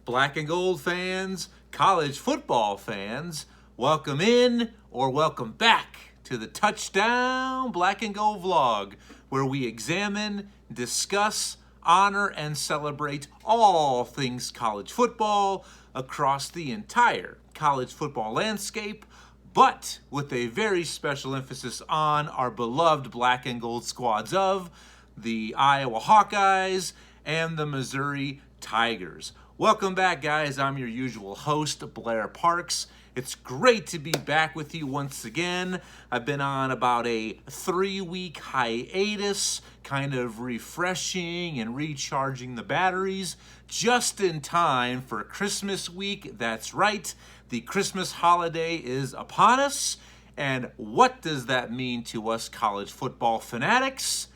Black and gold fans, college football fans, welcome in or welcome back to the Touchdown Black and Gold vlog, where we examine, discuss, honor, and celebrate all things college football across the entire college football landscape, but with a very special emphasis on our beloved black and gold squads of the Iowa Hawkeyes and the Missouri Tigers. Welcome back, guys. I'm your usual host, Blair Parks. It's great to be back with you once again. I've been on about a 3-week hiatus, kind of refreshing and recharging the batteries just in time for Christmas week. That's right, the Christmas holiday is upon us. And what does that mean to us college football fanatics?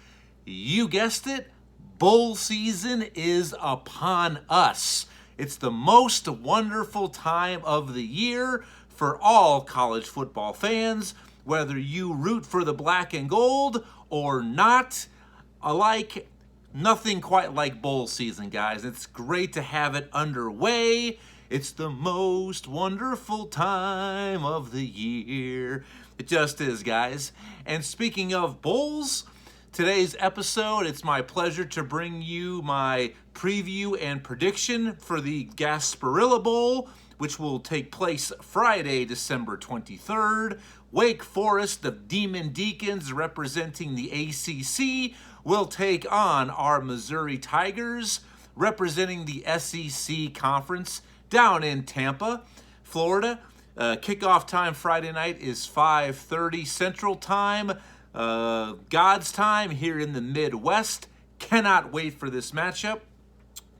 You guessed it, bowl season is upon us. It's the most wonderful time of the year for all college football fans, whether you root for the black and gold or not. Alike, nothing quite like bowl season, guys. It's great to have it underway. It's the most wonderful time of the year. It just is, guys. And speaking of bowls, today's episode, it's my pleasure to bring you my preview and prediction for the Gasparilla Bowl, which will take place Friday, December 23rd. Wake Forest, the Demon Deacons representing the ACC, will take on our Missouri Tigers representing the SEC Conference down in Tampa, Florida. Kickoff time Friday night is 5:30 Central Time. God's time here in the Midwest. Cannot wait for this matchup.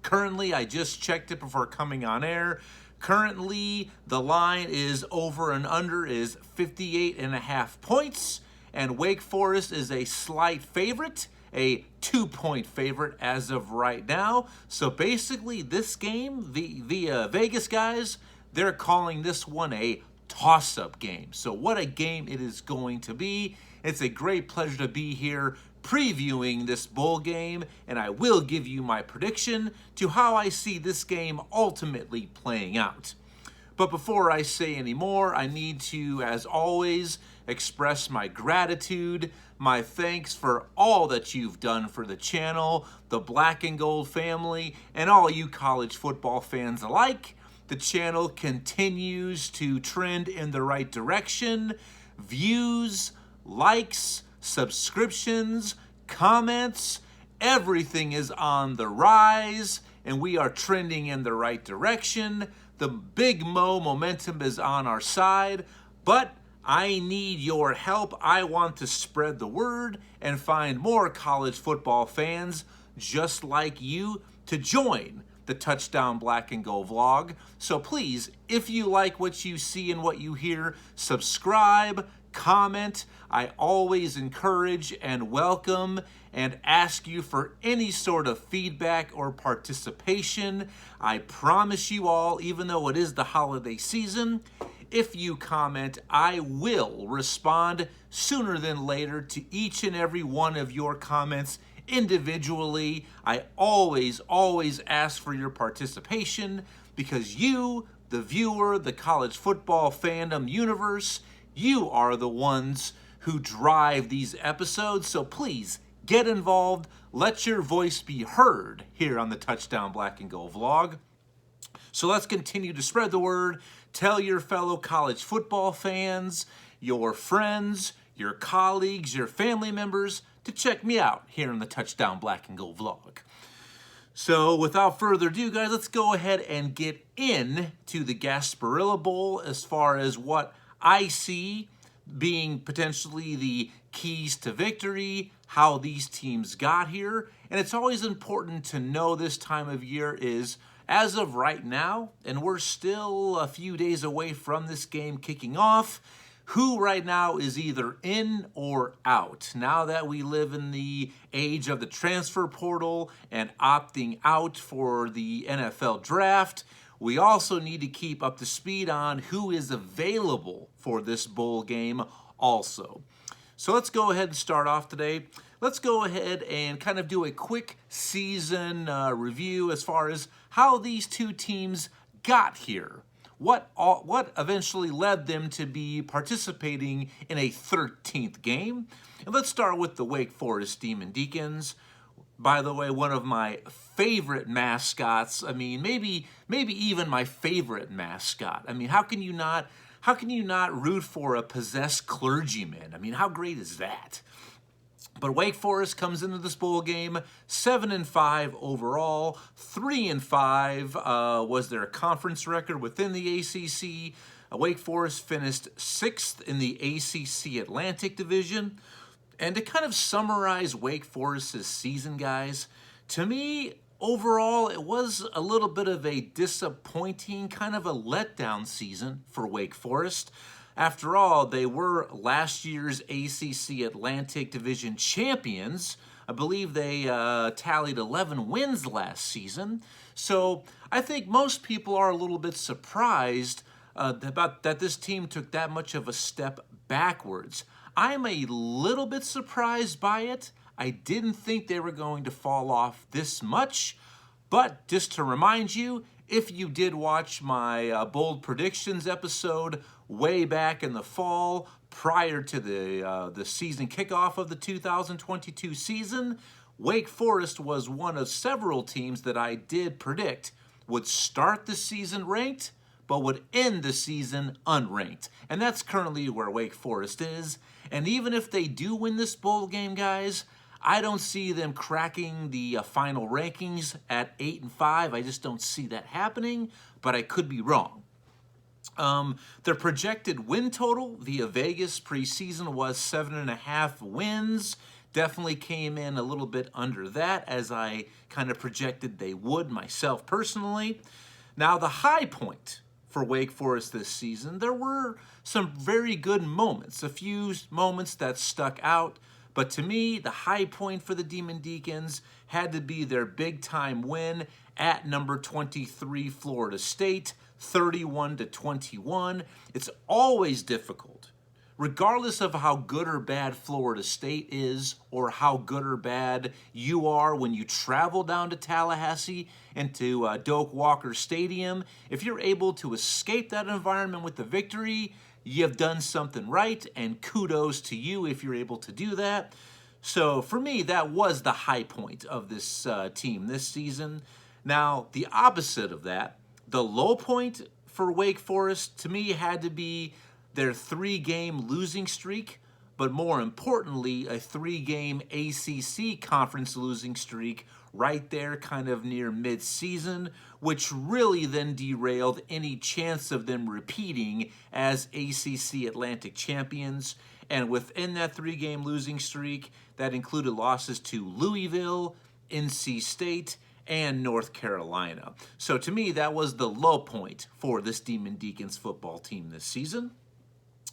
Currently, I just checked it before coming on air. Currently, the line is over and under is 58.5 points, and Wake Forest is a slight favorite, a 2-point favorite as of right now. So basically, this game, the Vegas guys, they're calling this one a toss-up game. So what a game it is going to be. It's a great pleasure to be here previewing this bowl game, and I will give you my prediction to how I see this game ultimately playing out. But before I say any more, I need to, as always, express my gratitude, my thanks for all that you've done for the channel, the Black and Gold family, and all you college football fans alike. The channel continues to trend in the right direction. Views, likes, subscriptions, comments, everything is on the rise, and we are trending in the right direction. The big momentum is on our side, but I need your help. I want to spread the word and find more college football fans just like you to join the Touchdown Black and Gold vlog. So please, if you like what you see and what you hear, subscribe, comment. I always encourage and welcome and ask you for any sort of feedback or participation. I promise you all, even though it is the holiday season, if you comment, I will respond sooner than later to each and every one of your comments individually. I always ask for your participation because you, the viewer, the college football fandom universe, you are the ones who drive these episodes. So please get involved. Let your voice be heard here on the Touchdown Black and Gold vlog. So let's continue to spread the word. Tell your fellow college football fans, your friends, your colleagues, your family members to check me out here on the Touchdown Black and Gold vlog. So without further ado, guys, let's go ahead and get into the Gasparilla Bowl as far as what I see being potentially the keys to victory, how these teams got here. And it's always important to know this time of year is, as of right now, and we're still a few days away from this game kicking off, who right now is either in or out. Now that we live in the age of the transfer portal and opting out for the NFL draft, we also need to keep up to speed on who is available for this bowl game also. So let's go ahead and start off today. Let's go ahead and kind of do a quick season review as far as how these two teams got here. What eventually led them to be participating in a 13th game? And let's start with the Wake Forest Demon Deacons. By the way, one of my favorite mascots. I mean, maybe even my favorite mascot. I mean, how can you not root for a possessed clergyman? I mean, how great is that? But Wake Forest comes into this bowl game 7-5 overall. 3-5 was their conference record within the ACC. Wake Forest finished 6th in the ACC Atlantic Division. And to kind of summarize Wake Forest's season, guys, to me, overall, it was a little bit of a disappointing, kind of a letdown season for Wake Forest. After all, they were last year's ACC Atlantic Division champions. I believe they tallied 11 wins last season. So I think most people are a little bit surprised about that this team took that much of a step backwards. I'm a little bit surprised by it. I didn't think they were going to fall off this much. But just to remind you, if you did watch my Bold Predictions episode way back in the fall, prior to the season kickoff of the 2022 season, Wake Forest was one of several teams that I did predict would start the season ranked, but would end the season unranked. And that's currently where Wake Forest is. And even if they do win this bowl game, guys, I don't see them cracking the final rankings at 8-5. I just don't see that happening, but I could be wrong. Their projected win total via Vegas preseason was 7.5 wins. Definitely came in a little bit under that, as I kind of projected they would myself personally. Now, the high point for Wake Forest this season, there were some very good moments, a few moments that stuck out. But to me, the high point for the Demon Deacons had to be their big-time win at number 23 Florida State, 31-21. It's always difficult, regardless of how good or bad Florida State is, or how good or bad you are when you travel down to Tallahassee and to Doak Walker Stadium. If you're able to escape that environment with the victory, you've done something right, and kudos to you if you're able to do that. So for me, that was the high point of this team this season. Now, the opposite of that, the low point for Wake Forest, to me, had to be their 3-game losing streak, but more importantly, a 3-game ACC conference losing streak right there kind of near mid-season, which really then derailed any chance of them repeating as ACC Atlantic champions. And within that 3-game losing streak, that included losses to Louisville, NC State, and North Carolina. So to me, that was the low point for this Demon Deacons football team this season.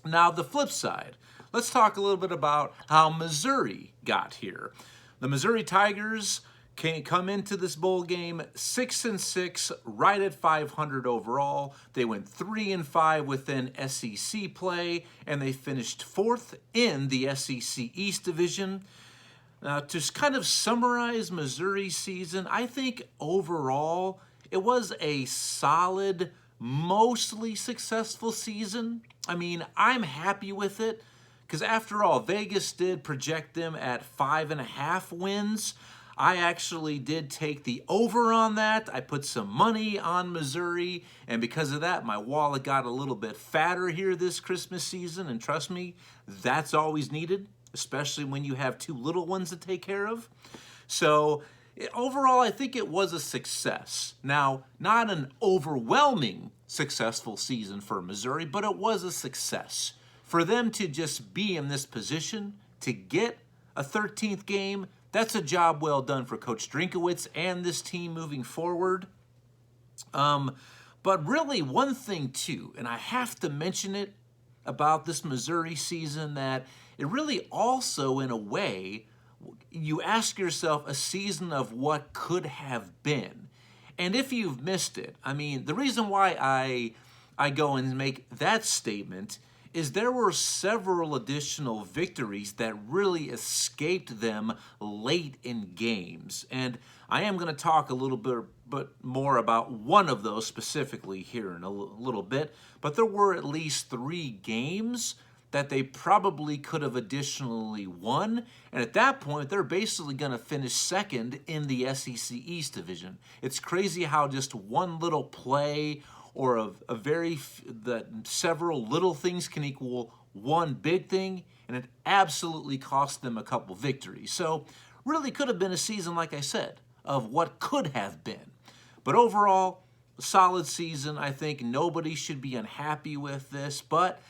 Now, the flip side, let's talk a little bit about how Missouri got here. The Missouri Tigers come into this bowl game 6-6, right at 500 overall. They went 3-5 within SEC play, and they finished 4th in the SEC East Division. Now, to kind of summarize Missouri's season, I think overall it was a solid, mostly successful season. I mean, I'm happy with it because after all, Vegas did project them at 5.5 wins. I actually did take the over on that. I put some money on Missouri, and because of that, my wallet got a little bit fatter here this Christmas season, and trust me, that's always needed, especially when you have 2 little ones to take care of. So overall, I think it was a success. Now, not an overwhelming successful season for Missouri, but it was a success. For them to just be in this position, to get a 13th game, that's a job well done for Coach Drinkowitz and this team moving forward. But really, one thing too, and I have to mention it about this Missouri season, that it really also, in a way, you ask yourself a season of what could have been. And if you've missed it, I mean, the reason why I go and make that statement is there were several additional victories that really escaped them late in games. And I am going to talk a little bit more about one of those specifically here in a little bit, but there were at least 3 games that they probably could have additionally won, and at that point, they're basically going to finish second in the SEC East division. It's crazy how just one little play or that several little things can equal one big thing, and it absolutely cost them a couple victories. So really could have been a season, like I said, of what could have been. But overall, a solid season. I think nobody should be unhappy with this, but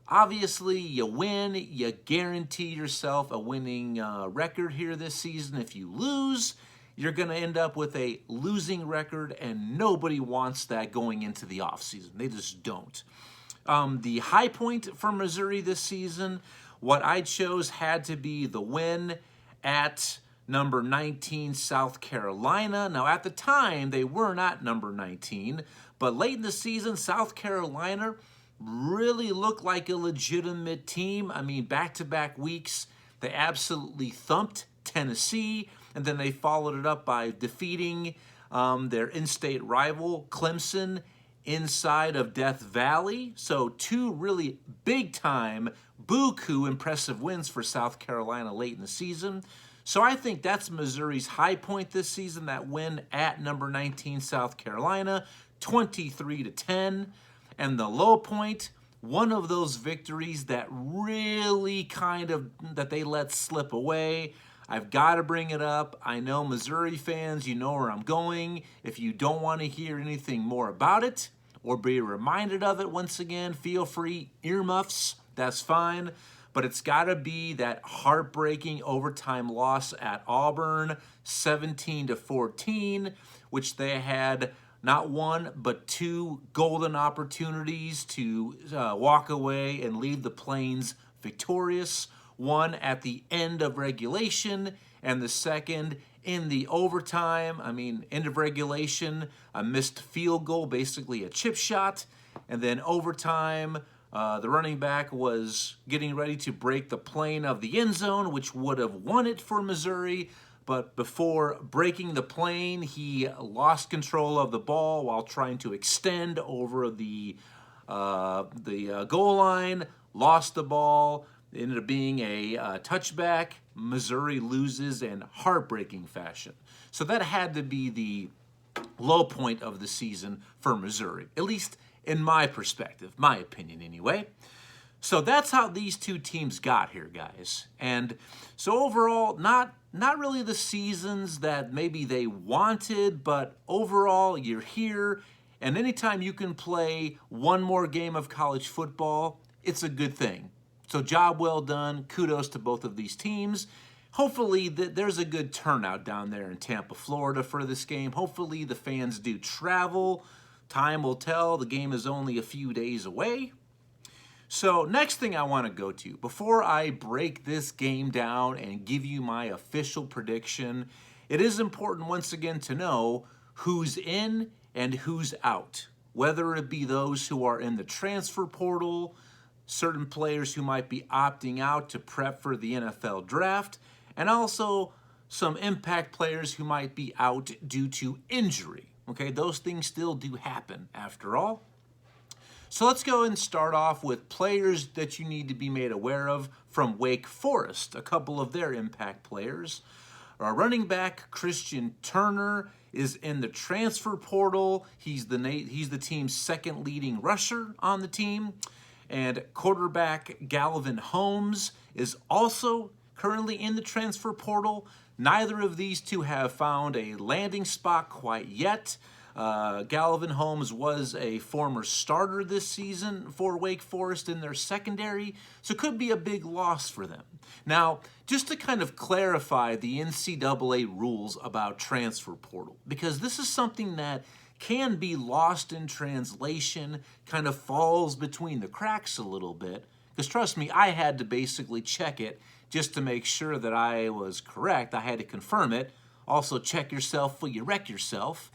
obviously you win, you guarantee yourself a winning record here this season. If you lose, you're going to end up with a losing record, and nobody wants that going into the offseason. They just don't. The high point for Missouri this season, what I chose had to be the win at number 19 South Carolina. Now, at the time, they were not number 19, but late in the season, South Carolina really looked like a legitimate team. I mean, back-to-back weeks, they absolutely thumped Tennessee, and then they followed it up by defeating their in-state rival, Clemson, inside of Death Valley. So 2 really big-time, buku impressive wins for South Carolina late in the season. So I think that's Missouri's high point this season, that win at number 19 South Carolina, 23-10. And the low point, one of those victories that really that they let slip away. I've got to bring it up. I know Missouri fans, you know where I'm going. If you don't want to hear anything more about it or be reminded of it once again, feel free, earmuffs, that's fine. But it's got to be that heartbreaking overtime loss at Auburn, 17-14, which they had not 1 but 2 golden opportunities to walk away and leave the Plains victorious. One at the end of regulation, and the second in the overtime. I mean, end of regulation, a missed field goal, basically a chip shot, and then overtime, the running back was getting ready to break the plane of the end zone, which would have won it for Missouri, but before breaking the plane, he lost control of the ball while trying to extend over the goal line, lost the ball. It ended up being a touchback. Missouri loses in heartbreaking fashion. So that had to be the low point of the season for Missouri, at least in my perspective, my opinion anyway. So that's how these 2 teams got here, guys. And so overall, not really the seasons that maybe they wanted, but overall, you're here, and anytime you can play one more game of college football, it's a good thing. So job well done. Kudos to both of these teams. Hopefully there's a good turnout down there in Tampa, Florida for this game. Hopefully the fans do travel. Time will tell. The game is only a few days away. So next thing I want to go to, before I break this game down and give you my official prediction, it is important once again to know who's in and who's out, whether it be those who are in the transfer portal, certain players who might be opting out to prep for the NFL draft, and also some impact players who might be out due to injury. Okay, those things still do happen after all. So let's go and start off with players that you need to be made aware of from Wake Forest, a couple of their impact players. Our running back, Christian Turner, is in the transfer portal. He's the team's second leading rusher on the team. And quarterback Galvin Holmes is also currently in the transfer portal. Neither of these 2 have found a landing spot quite yet. Galvin Holmes was a former starter this season for Wake Forest in their secondary, so it could be a big loss for them. Now, just to kind of clarify the NCAA rules about transfer portal, because this is something that can be lost in translation, kind of falls between the cracks a little bit, because trust me, I had to basically check it just to make sure that I was correct. I had to confirm it. Also, check yourself before you wreck yourself.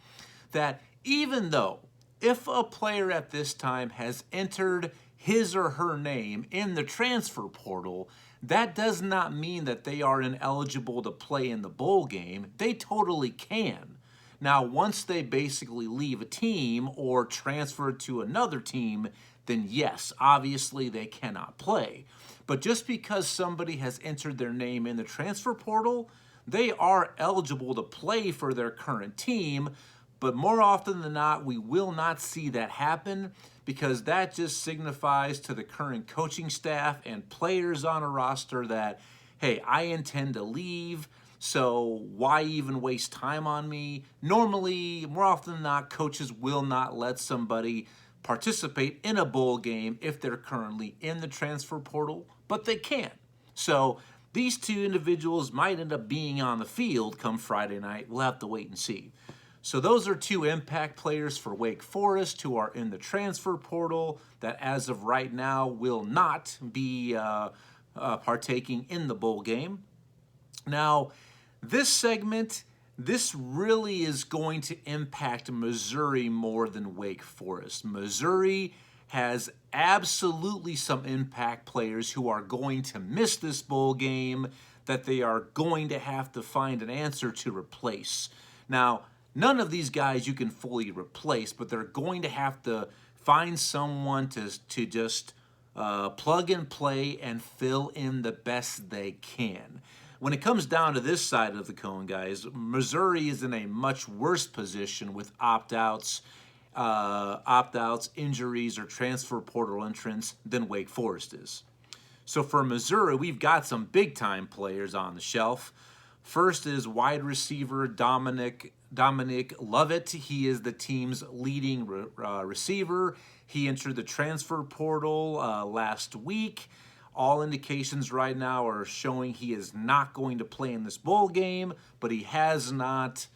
That even though if a player at this time has entered his or her name in the transfer portal, that does not mean that they are ineligible to play in the bowl game. They totally can. Now, once they basically leave a team or transfer to another team, then yes, obviously they cannot play. But just because somebody has entered their name in the transfer portal, they are eligible to play for their current team. But more often than not, we will not see that happen, because that just signifies to the current coaching staff and players on a roster that, hey, I intend to leave, so why even waste time on me? Normally, more often than not, coaches will not let somebody participate in a bowl game if they're currently in the transfer portal, but they can. So these two individuals might end up being on the field come Friday night. We'll have to wait and see. So those are two impact players for Wake Forest who are in the transfer portal that as of right now will not be partaking in the bowl game. Now, this segment, this really is going to impact Missouri more than Wake Forest. Missouri has absolutely some impact players who are going to miss this bowl game that they are going to have to find an answer to replace. Now, none of these guys you can fully replace, but they're going to have to find someone to just plug and play and fill in the best they can. When it comes down to this side of the cone, guys, Missouri is in a much worse position with opt-outs, injuries, or transfer portal entrants than Wake Forest is. So for Missouri, we've got some big-time players on the shelf. First is wide receiver Dominic Lovett. He is the team's leading receiver. He entered the transfer portal last week. All indications right now are showing he is not going to play in this bowl game, but he has not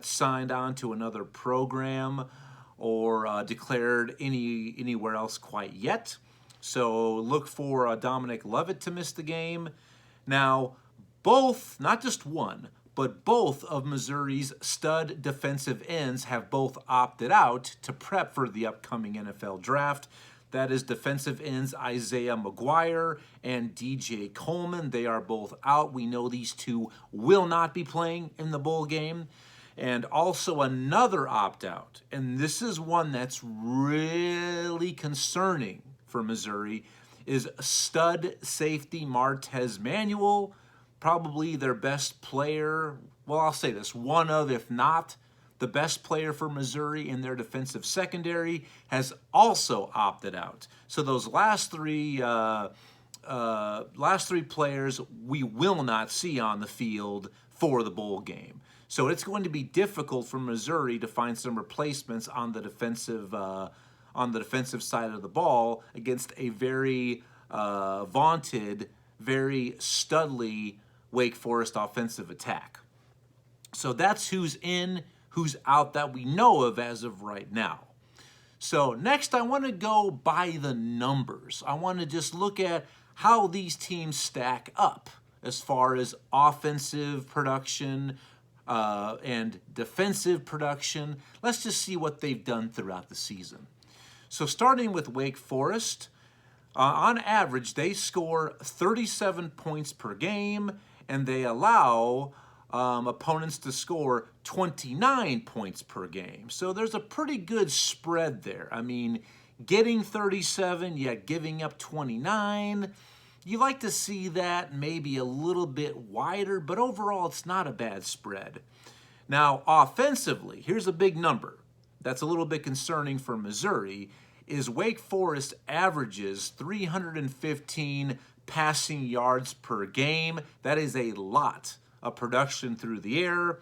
signed on to another program or declared anywhere else quite yet. So look for Dominic Lovett to miss the game. Now, both, not just one, but both of Missouri's stud defensive ends have both opted out to prep for the upcoming NFL draft. That is defensive ends Isaiah McGuire and DJ Coleman. They are both out. We know these two will not be playing in the bowl game. And also another opt-out, and this is one that's really concerning for Missouri, is stud safety Martez Manuel, probably their best player. Well, I'll say this, one of, if not the best player for Missouri in their defensive secondary, has also opted out. So those last three players we will not see on the field for the bowl game. So it's going to be difficult for Missouri to find some replacements on the defensive side of the ball against a very vaunted, very studly Wake Forest offensive attack. So that's who's in, who's out that we know of as of right now. So next I want to go by the numbers. I want to just look at how these teams stack up as far as offensive production and defensive production. Let's just see what they've done throughout the season. So starting with Wake Forest, on average they score 37 points per game, and they allow opponents to score 29 points per game. So there's a pretty good spread there. I mean, getting 37 yet giving up 29, you like to see that maybe a little bit wider, but overall it's not a bad spread. Now, offensively, here's a big number that's a little bit concerning for Missouri, is Wake Forest averages 315 passing yards per game. That is a lot of production through the air,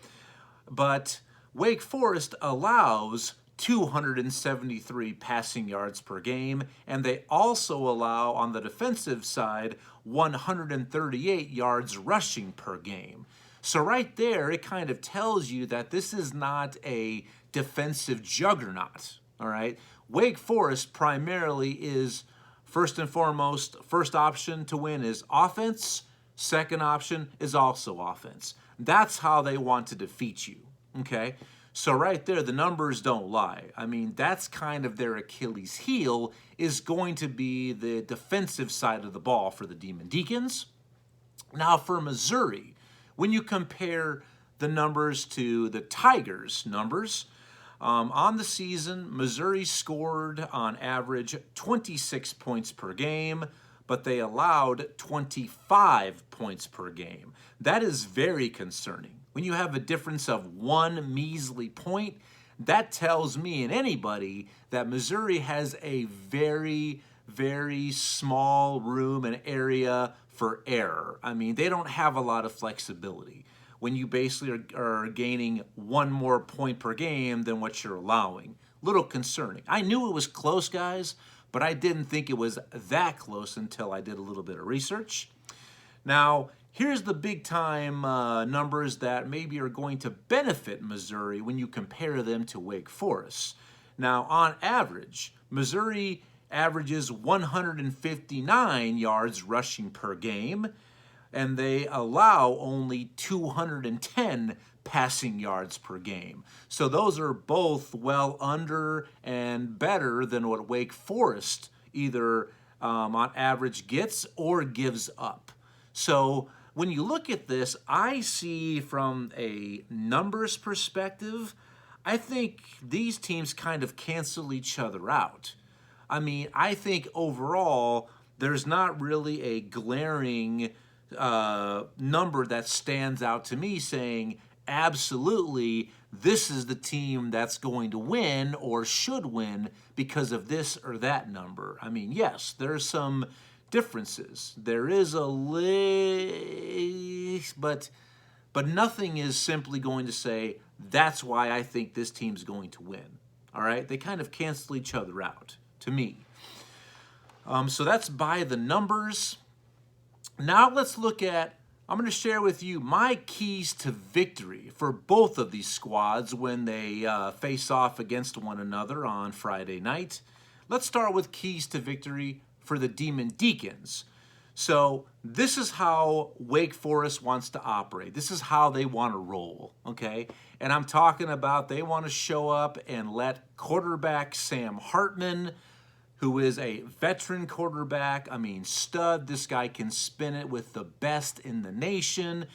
but Wake Forest allows 273 passing yards per game, and they also allow, on the defensive side, 138 yards rushing per game. So right there, it kind of tells you that this is not a defensive juggernaut, all right? Wake Forest primarily is, first and foremost, first option to win is offense. Second option is also offense. That's how they want to defeat you, okay? So right there, the numbers don't lie. I mean, that's kind of their Achilles heel, is going to be the defensive side of the ball for the Demon Deacons. Now for Missouri, when you compare the numbers to the Tigers' numbers, on the season, Missouri scored on average 26 points per game, but they allowed 25 points per game. That is very concerning. When you have a difference of one measly point, that tells me and anybody that Missouri has a very, very small room and area for error. I mean, they don't have a lot of flexibility when you basically are gaining one more point per game than what you're allowing. Little concerning. I knew it was close, guys, but I didn't think it was that close until I did a little bit of research. Now, here's the big time numbers that maybe are going to benefit Missouri when you compare them to Wake Forest. Now, on average, Missouri averages 159 yards rushing per game, and they allow only 210 passing yards per game. So those are both well under and better than what Wake Forest either on average gets or gives up. So when you look at this, I see from a numbers perspective, I think these teams kind of cancel each other out. I mean, I think overall, there's not really a glaring number that stands out to me saying, absolutely, this is the team that's going to win or should win because of this or that number. I mean, yes, there's some differences. There is a but nothing is simply going to say, that's why I think this team's going to win. All right? They kind of cancel each other out, to me. So that's by the numbers. Now let's look at, I'm going to share with you my keys to victory for both of these squads when they face off against one another on Friday night. Let's start with keys to victory for the Demon Deacons. So this is how Wake Forest wants to operate. This is how they want to roll, okay? And I'm talking about they want to show up and let quarterback Sam Hartman, who is a veteran quarterback, I mean, stud. This guy can spin it with the best in the nation.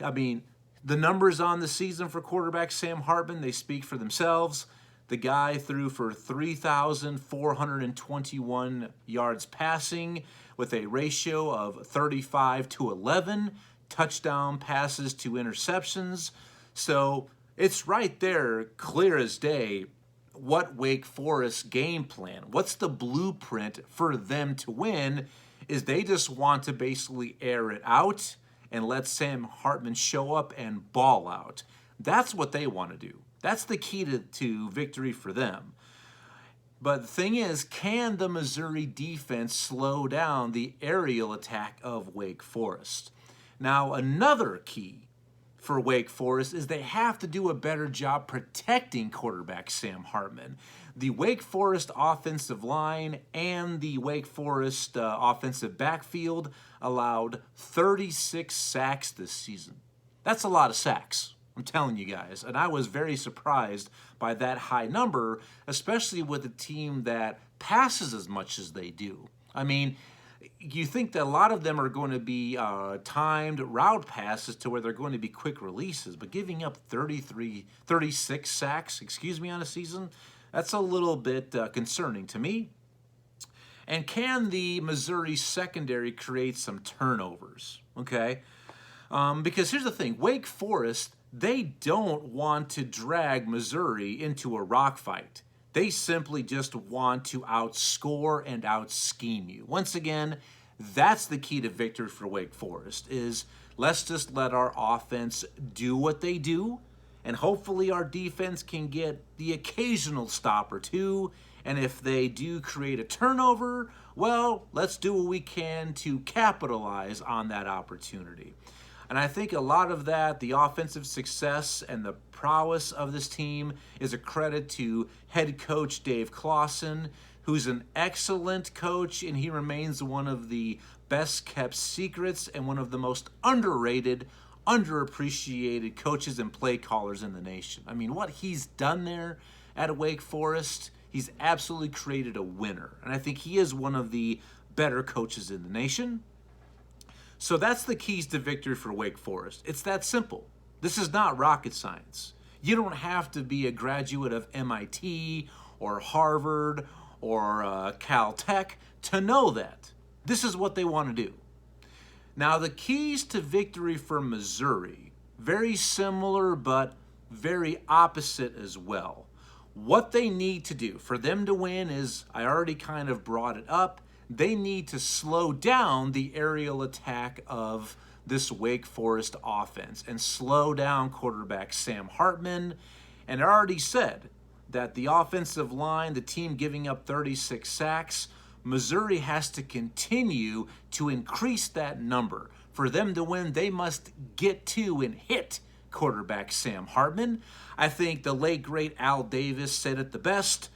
I mean, the numbers on the season for quarterback Sam Hartman, they speak for themselves. The guy threw for 3,421 yards passing with a ratio of 35-11, touchdown passes to interceptions. So it's right there, clear as day, what Wake Forest's game plan, what's the blueprint for them to win, is they just want to basically air it out and let Sam Hartman show up and ball out. That's what they want to do. That's the key to victory for them. But the thing is, can the Missouri defense slow down the aerial attack of Wake Forest? Now, another key for Wake Forest is they have to do a better job protecting quarterback Sam Hartman. The Wake Forest offensive line and the Wake Forest offensive backfield allowed 36 sacks this season. That's a lot of sacks, I'm telling you guys. And I was very surprised by that high number, especially with a team that passes as much as they do. I mean, you think that a lot of them are going to be timed route passes to where they're going to be quick releases, but giving up 36 sacks, on a season, that's a little bit concerning to me. And can the Missouri secondary create some turnovers? Okay, because here's the thing, Wake Forest, they don't want to drag Missouri into a rock fight. They simply just want to outscore and out-scheme you. Once again, that's the key to victory for Wake Forest, is let's just let our offense do what they do, and hopefully our defense can get the occasional stop or two, and if they do create a turnover, well, let's do what we can to capitalize on that opportunity. And I think a lot of that, the offensive success and the prowess of this team, is a credit to head coach Dave Clawson, who's an excellent coach, and he remains one of the best kept secrets and one of the most underrated underappreciated coaches and play callers in the nation. I mean, what he's done there at Wake Forest, he's absolutely created a winner. And I think he is one of the better coaches in the nation. So that's the keys to victory for Wake Forest. It's that simple. This is not rocket science. You don't have to be a graduate of MIT or Harvard or Caltech to know that. This is what they want to do. Now, the keys to victory for Missouri, very similar but very opposite as well. What they need to do for them to win is, I already kind of brought it up, they need to slow down the aerial attack of this Wake Forest offense and slow down quarterback Sam Hartman. And I already said that the offensive line, the team giving up 36 sacks, Missouri has to continue to increase that number. For them to win, they must get to and hit quarterback Sam Hartman. I think the late, great Al Davis said it the best.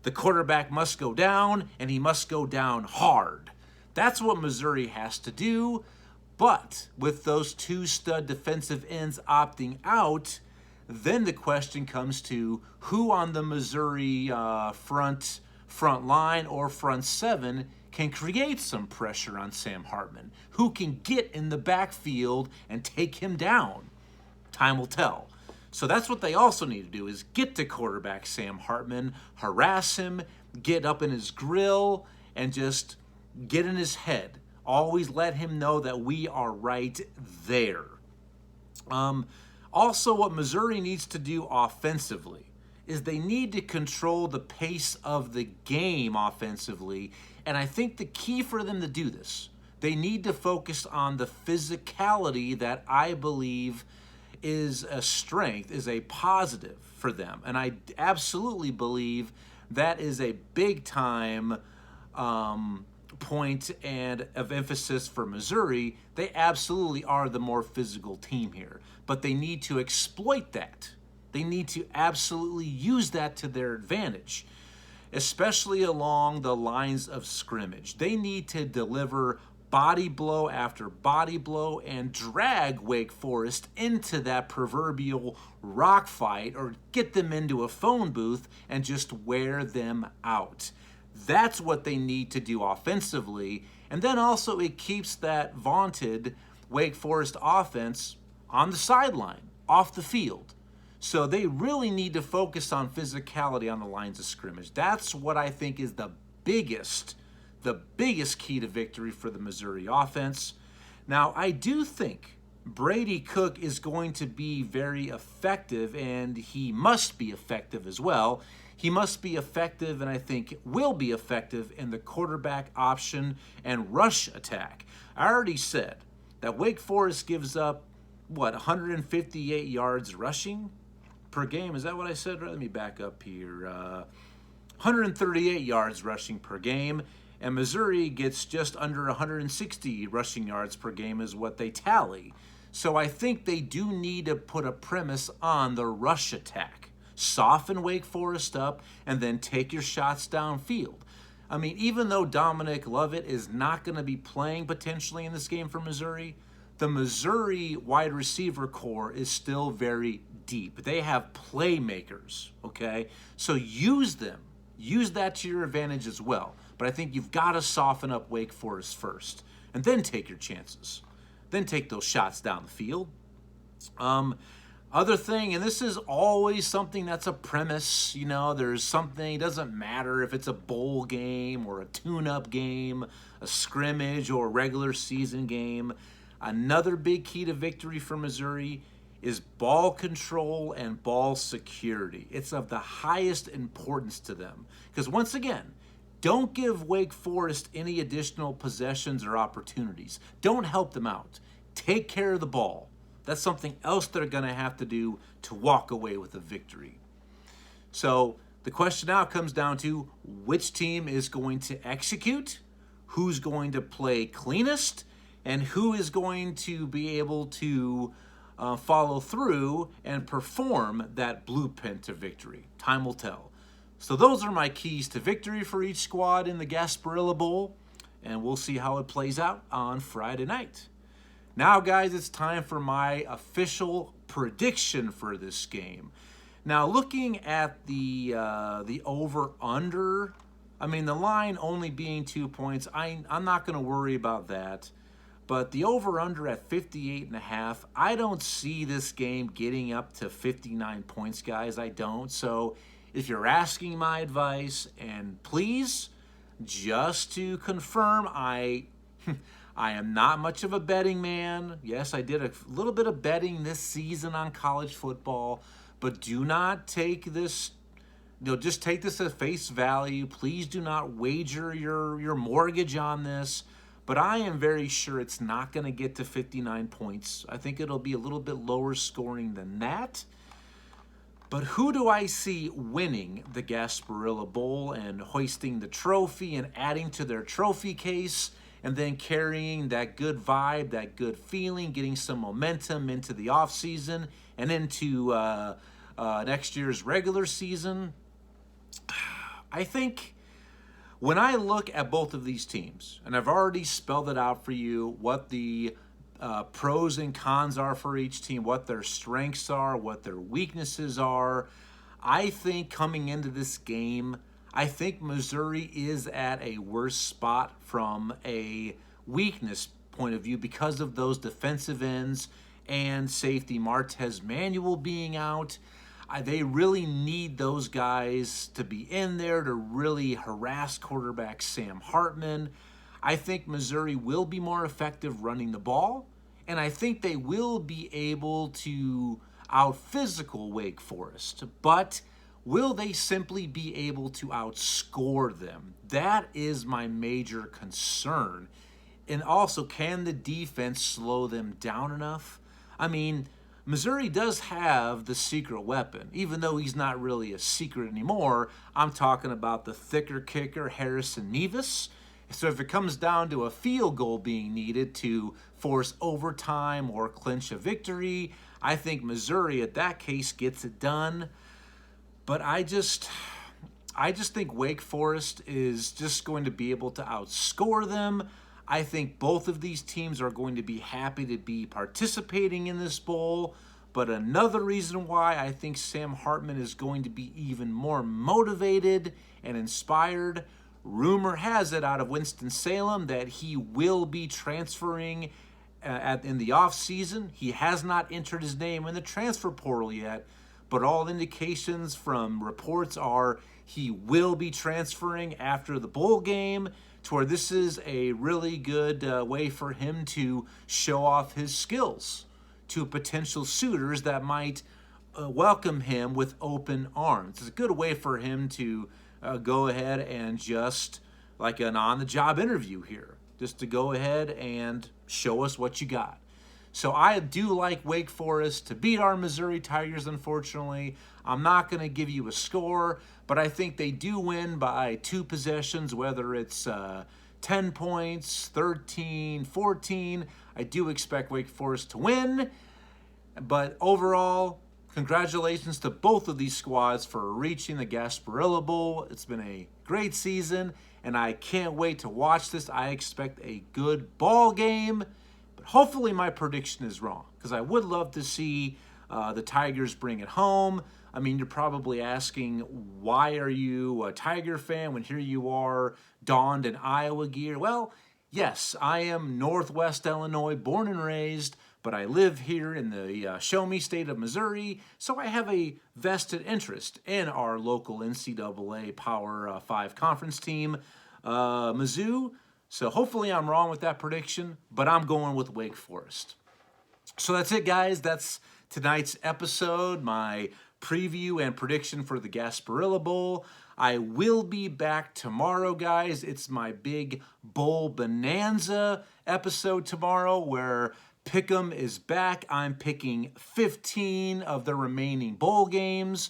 The quarterback must go down, and he must go down hard. That's what Missouri has to do. But with those two stud defensive ends opting out, then the question comes to who on the Missouri front line or front seven can create some pressure on Sam Hartman. Who can get in the backfield and take him down? Time will tell. So that's what they also need to do, is get to quarterback Sam Hartman, harass him, get up in his grill, and just get in his head. Always let him know that we are right there. Also, what Missouri needs to do offensively is they need to control the pace of the game offensively. And I think the key for them to do this, they need to focus on the physicality that I believe is a strength, is a positive for them. And I absolutely believe that is a big time point and of emphasis for Missouri. They absolutely are the more physical team here, but they need to exploit that. They need to absolutely use that to their advantage, especially along the lines of scrimmage. They need to deliver body blow after body blow and drag Wake Forest into that proverbial rock fight, or get them into a phone booth and just wear them out. That's what they need to do offensively. And then also it keeps that vaunted Wake Forest offense on the sideline, off the field. So they really need to focus on physicality on the lines of scrimmage. That's what I think is the biggest key to victory for the Missouri offense. Now, I do think Brady Cook is going to be very effective, and he must be effective as well. He must be effective, and I think will be effective in the quarterback option and rush attack. I already said that Wake Forest gives up, 158 yards rushing per game? Is that what I said? Let me back up here. 138 yards rushing per game. And Missouri gets just under 160 rushing yards per game is what they tally. So I think they do need to put a premise on the rush attack. Soften Wake Forest up and then take your shots downfield. I mean, even though Dominic Lovett is not going to be playing potentially in this game for Missouri, the Missouri wide receiver core is still very deep. They have playmakers, okay? So use them. Use that to your advantage as well. But I think you've got to soften up Wake Forest first, and then take your chances. Then take those shots down the field. Other thing, and this is always something that's a premise, there's something, it doesn't matter if it's a bowl game or a tune-up game, a scrimmage or a regular season game. Another big key to victory for Missouri is ball control and ball security. It's of the highest importance to them. Because once again, don't give Wake Forest any additional possessions or opportunities. Don't help them out. Take care of the ball. That's something else they're going to have to do to walk away with a victory. So the question now comes down to which team is going to execute, who's going to play cleanest, and who is going to be able to follow through and perform that blueprint to victory. Time will tell. So those are my keys to victory for each squad in the Gasparilla Bowl, and we'll see how it plays out on Friday night. Now, guys, it's time for my official prediction for this game. Now, looking at the over-under, I mean, the line only being 2 points, I'm not going to worry about that. But the over-under at 58.5, I don't see this game getting up to 59 points, guys. I don't. So if you're asking my advice, and please, just to confirm, I am not much of a betting man. Yes, I did a little bit of betting this season on college football, but do not take this, just take this at face value. Please do not wager your mortgage on this. But I am very sure it's not going to get to 59 points. I think it'll be a little bit lower scoring than that. But who do I see winning the Gasparilla Bowl and hoisting the trophy and adding to their trophy case and then carrying that good vibe, that good feeling, getting some momentum into the offseason and into next year's regular season? I think when I look at both of these teams, and I've already spelled it out for you, what the pros and cons are for each team, what their strengths are, what their weaknesses are, I think coming into this game, I think Missouri is at a worse spot from a weakness point of view because of those defensive ends and safety Martez Manuel being out. They really need those guys to be in there to really harass quarterback Sam Hartman. I think Missouri will be more effective running the ball, and I think they will be able to out-physical Wake Forest. But will they simply be able to outscore them? That is my major concern. And also, can the defense slow them down enough? I mean, Missouri does have the secret weapon, even though he's not really a secret anymore. I'm talking about the thicker kicker, Harrison Nevis. So if it comes down to a field goal being needed to force overtime or clinch a victory, I think Missouri, at that case, gets it done. But I just think Wake Forest is just going to be able to outscore them. I think both of these teams are going to be happy to be participating in this bowl. But another reason why I think Sam Hartman is going to be even more motivated and inspired, rumor has it out of Winston-Salem that he will be transferring in the offseason. He has not entered his name in the transfer portal yet, but all indications from reports are he will be transferring after the bowl game, to where this is a really good way for him to show off his skills to potential suitors that might welcome him with open arms. It's a good way for him to go ahead and just like an on-the-job interview here, just to go ahead and show us what you got. So I do like Wake Forest to beat our Missouri Tigers, unfortunately. I'm not going to give you a score, but I think they do win by 2 possessions, whether it's 10 points, 13, 14. I do expect Wake Forest to win. But overall, congratulations to both of these squads for reaching the Gasparilla Bowl. It's been a great season, and I can't wait to watch this. I expect a good ball game. But hopefully my prediction is wrong, because I would love to see the Tigers bring it home. I mean, you're probably asking, why are you a Tiger fan when here you are donned in Iowa gear? Well, yes, I am Northwest Illinois, born and raised, but I live here in the show-me state of Missouri, so I have a vested interest in our local NCAA Power 5 conference team, Mizzou. So hopefully I'm wrong with that prediction, but I'm going with Wake Forest. So that's it, guys. That's tonight's episode, my preview and prediction for the Gasparilla Bowl. I will be back tomorrow, guys. It's my big bowl bonanza episode tomorrow where Pick'em is back. I'm picking 15 of the remaining bowl games.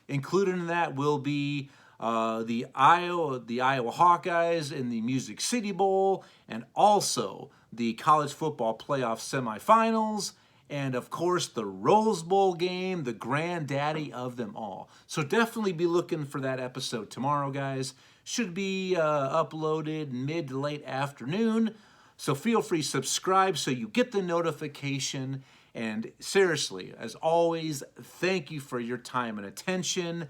Included in that will be the Iowa Hawkeyes in the Music City Bowl, and also the college football playoff semifinals, and of course the Rose Bowl game, the granddaddy of them all. So definitely be looking for that episode tomorrow, guys. Should be uploaded mid to late afternoon. So feel free to subscribe so you get the notification. And seriously, as always, thank you for your time and attention.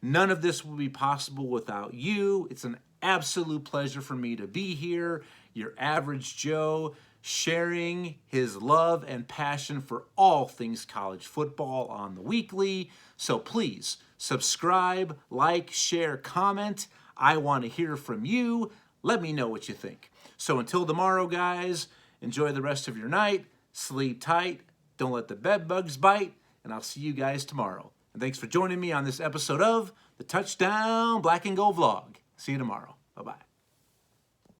None of this would be possible without you. It's an absolute pleasure for me to be here, your average Joe, sharing his love and passion for all things college football on the weekly. So please subscribe, like, share, comment. I want to hear from you. Let me know what you think. So until tomorrow, guys, enjoy the rest of your night. Sleep tight. Don't let the bed bugs bite. And I'll see you guys tomorrow. And thanks for joining me on this episode of the Touchdown Black and Gold Vlog. See you tomorrow. Bye-bye.